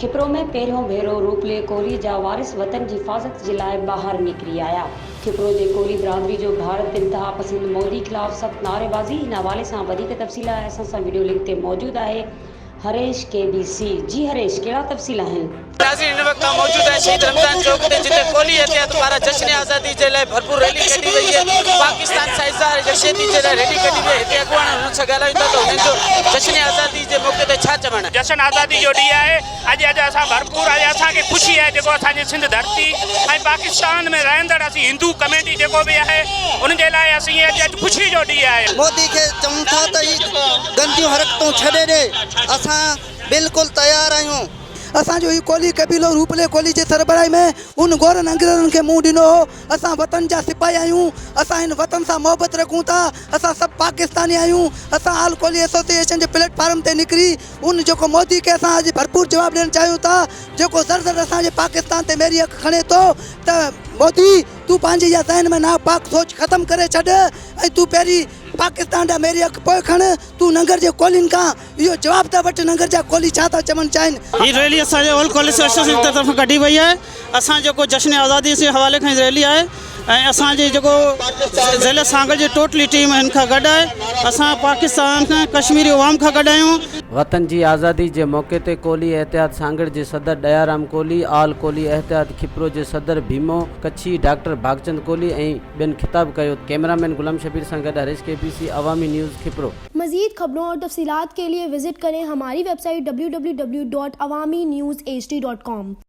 खिपरो में पहिरियों भेरो रूपले कोहली जा वारिस वतन की हिफाज़त जे लाइ ॿाहिरि निकिरी आया। खिपरो जे कोहली बिरादरी जो भारत इंतहा पसंद मोदी खिलाफ़ सख्त नारेबाज़ी। इन हवाले से वधीक तफ़सील असां सां वीडियो लिंक ते मौजूद है हरेश KBC। जी हरेश, कहिड़ा तफ़सील आहिनि? नाज़रीन, इन वक्त मौजूद है शहीद रमज़ान चौक ते, जिते कोहली एहतियात पारा जश्न आज़ादी के लिए भरपूर रैली कढी वही है। पाकिस्तान सां इज़हार यकजहती के लिए रैली कढी वही। हिते अॻुवान हुननि सां ॻाल्हायूं था तो हुननि जो जश्न आज़ादी के मौके ते छा चवणु? जश्न आज़ादी जो ॾींहुं आहे अॼु असां भरपूर आहे। असांखे ख़ुशी है जेको असांजे सिंध धरती ऐं पाकिस्तान में रहंदड़ असीं हिंदू कम्युनिटी जेको भी है उन जे लाइ असीं अॼु ख़ुशी जो ॾींहुं आहे। मोदी के चऊं था त ही गंदियूं हरकतूं छॾे ॾे, असां बिल्कुलु तयारु आहियूं। असांजो ही कोहली कबीलो रूपले कोहली जे सरबराही में उन गोरनि अंग्रेज़नि खे मुंहुं ॾिनो हो। असां वतन जा सिपाही आहियूं, असां हिन वतन सां मोहबत रखूं था, असां सभु पाकिस्तानी आहियूं। असां ऑल कोहली एसोसिएशन जे प्लेटफॉर्म ते निकिरी उन जेको मोदी खे असां अॼु भरपूर जवाबु ॾियणु चाहियूं था, जेको ज़र असांजे पाकिस्तान ते मेरी अखि खणे थो त मोदी तूं पंहिंजी इहा ज़हन में नापाक सोच ख़तमु करे छॾ ऐं तूं पहिरीं पाकिस्तान जा मेरी अखि पोइ खण। तूं नंगर जे कोहलियुनि खां इहो जवाबु था वठि, नंगर जा कोहली छा था चवणु चाहिनि। ही रैली असांजे ऑल कोहली एसोसिएशन तरफ़ कढी वई है। असां जेको जश्न आज़ादी जे हवाले खां रैली आहे ऐं असांजे जेको ज़िले सांगल जी टोटली टीम हिन खां गॾु आहे। असां पाकिस्तान खां कश्मीरी अवाम खां गॾु आहियूं। वतन की आज़ादी के मौके ते कोहली एहतियात सांगड़ के सदर दयाराम कोहली, आल कोहली एहतियात खिपरो के सदर भीमो कच्छी, डॉक्टर भागचंद कोहली बेन खिताब किया। कैमरामैन गुलाम शबीर से हरीश KBC अवामी न्यूज़ खिपरो। मज़ीद खबरों और तफसीलात के लिए विजिट करें हमारी वेबसाइट www.awamiNewsHD.com।